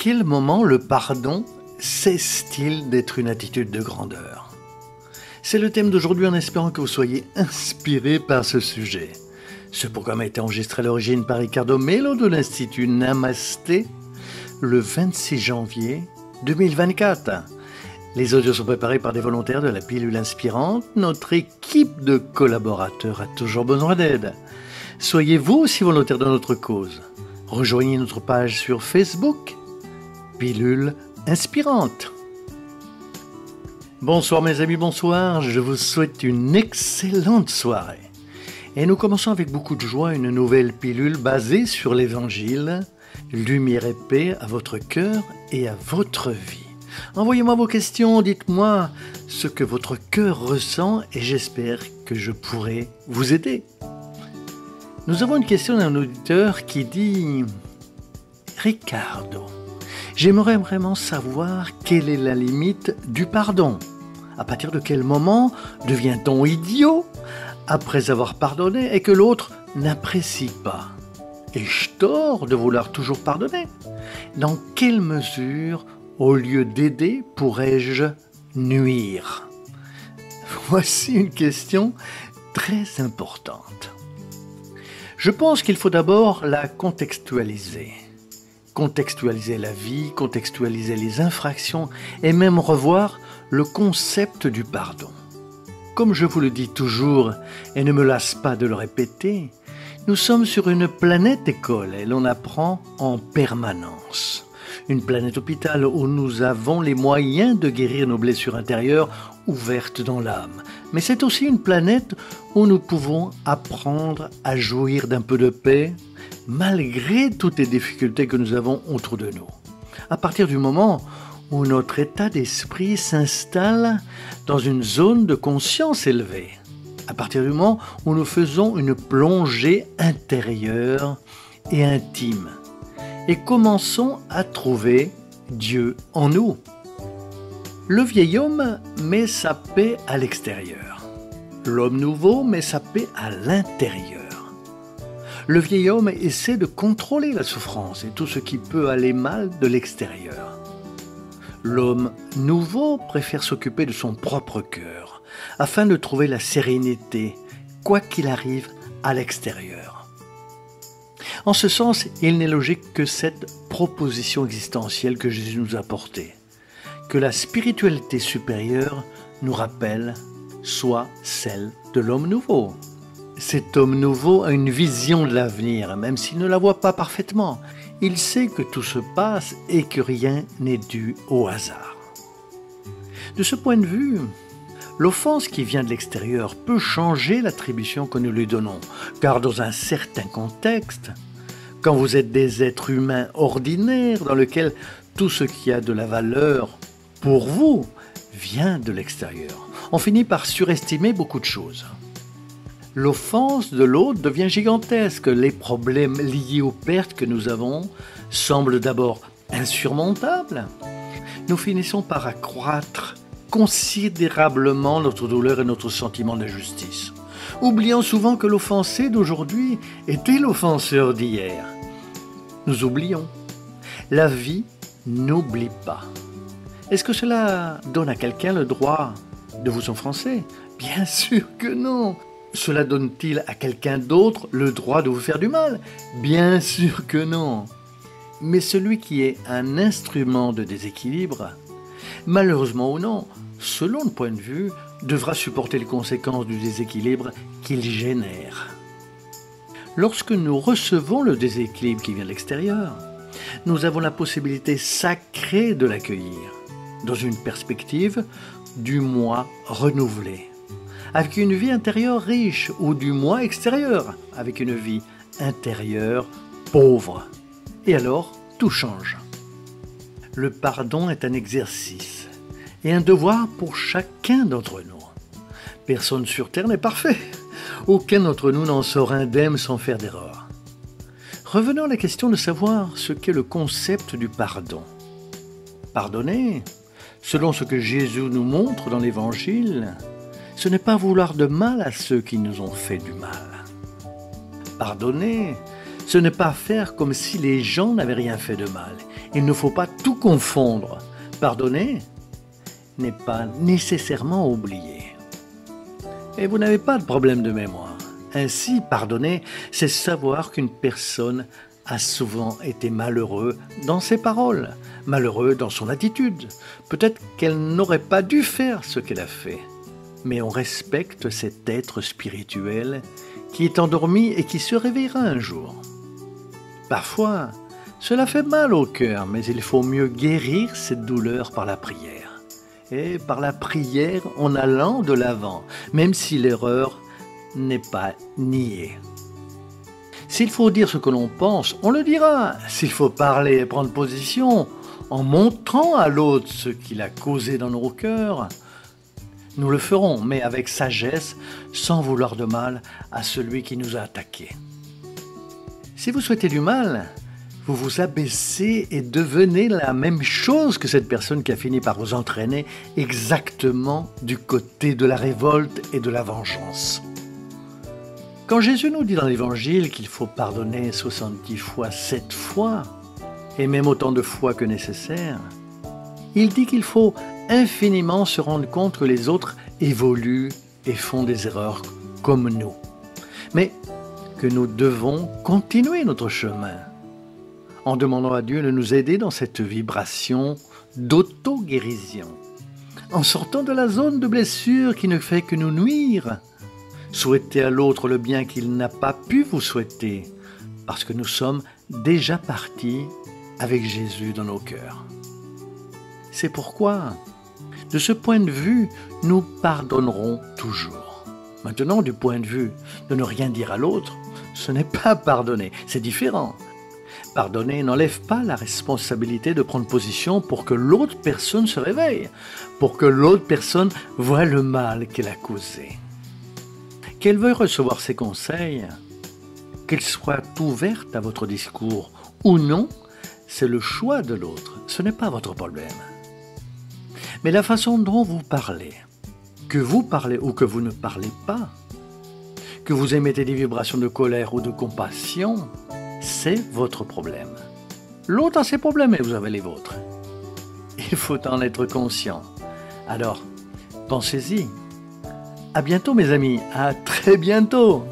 quel moment le pardon cesse-t-il d'être une attitude de grandeur? C'est le thème d'aujourd'hui en espérant que vous soyez inspirés par ce sujet. Ce programme a été enregistré à l'origine par Ricardo Melo de l'Institut Namasté le 26 janvier 2024. Les audios sont préparés par des volontaires de la pilule inspirante. Notre équipe de collaborateurs a toujours besoin d'aide. Soyez vous aussi volontaire de notre cause. Rejoignez notre page sur Facebook, Pilule Inspirante. Bonsoir mes amis, bonsoir. Je vous souhaite une excellente soirée. Et nous commençons avec beaucoup de joie une nouvelle pilule basée sur l'Évangile. Lumière et paix à votre cœur et à votre vie. Envoyez-moi vos questions, dites-moi ce que votre cœur ressent et j'espère que je pourrai vous aider. Nous avons une question d'un auditeur qui dit « Ricardo, j'aimerais vraiment savoir quelle est la limite du pardon. À partir de quel moment devient-on idiot après avoir pardonné et que l'autre n'apprécie pas? Ai-je tort de vouloir toujours pardonner? Dans quelle mesure, au lieu d'aider, pourrais-je nuire ?» Voici une question très importante. Je pense qu'il faut d'abord la contextualiser. Contextualiser la vie, contextualiser les infractions et même revoir le concept du pardon. Comme je vous le dis toujours et ne me lasse pas de le répéter, nous sommes sur une planète école et l'on apprend en permanence. Une planète hôpital où nous avons les moyens de guérir nos blessures intérieures ouvertes dans l'âme. Mais c'est aussi une planète où nous pouvons apprendre à jouir d'un peu de paix malgré toutes les difficultés que nous avons autour de nous. À partir du moment où notre état d'esprit s'installe dans une zone de conscience élevée, à partir du moment où nous faisons une plongée intérieure et intime, et commençons à trouver Dieu en nous. Le vieil homme met sa paix à l'extérieur. L'homme nouveau met sa paix à l'intérieur. Le vieil homme essaie de contrôler la souffrance et tout ce qui peut aller mal de l'extérieur. L'homme nouveau préfère s'occuper de son propre cœur afin de trouver la sérénité, quoi qu'il arrive à l'extérieur. En ce sens, il n'est logique que cette proposition existentielle que Jésus nous a portée, que la spiritualité supérieure nous rappelle, soit celle de l'homme nouveau. Cet homme nouveau a une vision de l'avenir, même s'il ne la voit pas parfaitement. Il sait que tout se passe et que rien n'est dû au hasard. De ce point de vue, l'offense qui vient de l'extérieur peut changer l'attribution que nous lui donnons, car dans un certain contexte, quand vous êtes des êtres humains ordinaires dans lequel tout ce qui a de la valeur pour vous vient de l'extérieur, on finit par surestimer beaucoup de choses. L'offense de l'autre devient gigantesque. Les problèmes liés aux pertes que nous avons semblent d'abord insurmontables. Nous finissons par accroître considérablement notre douleur et notre sentiment d'injustice, oubliant souvent que l'offensé d'aujourd'hui était l'offenseur d'hier. Nous oublions. La vie n'oublie pas. Est-ce que cela donne à quelqu'un le droit de vous offenser? Bien sûr que non. Cela donne-t-il à quelqu'un d'autre le droit de vous faire du mal? Bien sûr que non. Mais celui qui est un instrument de déséquilibre, malheureusement ou non, selon le point de vue, devra supporter les conséquences du déséquilibre qu'il génère. Lorsque nous recevons le déséquilibre qui vient de l'extérieur, nous avons la possibilité sacrée de l'accueillir, dans une perspective du moi renouvelé, avec une vie intérieure riche, ou du moi extérieur, avec une vie intérieure pauvre. Et alors, tout change. Le pardon est un exercice et un devoir pour chacun d'entre nous. Personne sur terre n'est parfait. Aucun d'entre nous n'en sort indemne sans faire d'erreur. Revenons à la question de savoir ce qu'est le concept du pardon. Pardonner, selon ce que Jésus nous montre dans l'Évangile, ce n'est pas vouloir de mal à ceux qui nous ont fait du mal. Pardonner, ce n'est pas faire comme si les gens n'avaient rien fait de mal. Il ne faut pas tout confondre. Pardonner n'est pas nécessairement oublier. Et vous n'avez pas de problème de mémoire. Ainsi, pardonner, c'est savoir qu'une personne a souvent été malheureux dans ses paroles, malheureux dans son attitude. Peut-être qu'elle n'aurait pas dû faire ce qu'elle a fait. Mais on respecte cet être spirituel qui est endormi et qui se réveillera un jour. Parfois, cela fait mal au cœur, mais il faut mieux guérir cette douleur par la prière. Et par la prière en allant de l'avant, même si l'erreur n'est pas niée. S'il faut dire ce que l'on pense, on le dira. S'il faut parler et prendre position, en montrant à l'autre ce qu'il a causé dans nos cœurs, nous le ferons, mais avec sagesse, sans vouloir de mal à celui qui nous a attaqués. Si vous souhaitez du mal, vous vous abaissez et devenez la même chose que cette personne qui a fini par vous entraîner exactement du côté de la révolte et de la vengeance. Quand Jésus nous dit dans l'Évangile qu'il faut pardonner 70 fois, 7 fois, et même autant de fois que nécessaire, il dit qu'il faut infiniment se rendre compte que les autres évoluent et font des erreurs comme nous, mais que nous devons continuer notre chemin en demandant à Dieu de nous aider dans cette vibration d'auto-guérison, en sortant de la zone de blessure qui ne fait que nous nuire. Souhaitez à l'autre le bien qu'il n'a pas pu vous souhaiter, parce que nous sommes déjà partis avec Jésus dans nos cœurs. C'est pourquoi, de ce point de vue, nous pardonnerons toujours. Maintenant, du point de vue de ne rien dire à l'autre, ce n'est pas pardonner, c'est différent. Pardonner n'enlève pas la responsabilité de prendre position pour que l'autre personne se réveille, pour que l'autre personne voie le mal qu'elle a causé. Qu'elle veuille recevoir ses conseils, qu'elle soit ouverte à votre discours ou non, c'est le choix de l'autre, ce n'est pas votre problème. Mais la façon dont vous parlez, que vous parlez ou que vous ne parlez pas, que vous émettez des vibrations de colère ou de compassion, c'est votre problème. L'autre a ses problèmes et vous avez les vôtres. Il faut en être conscient. Alors, pensez-y. À bientôt mes amis, à très bientôt.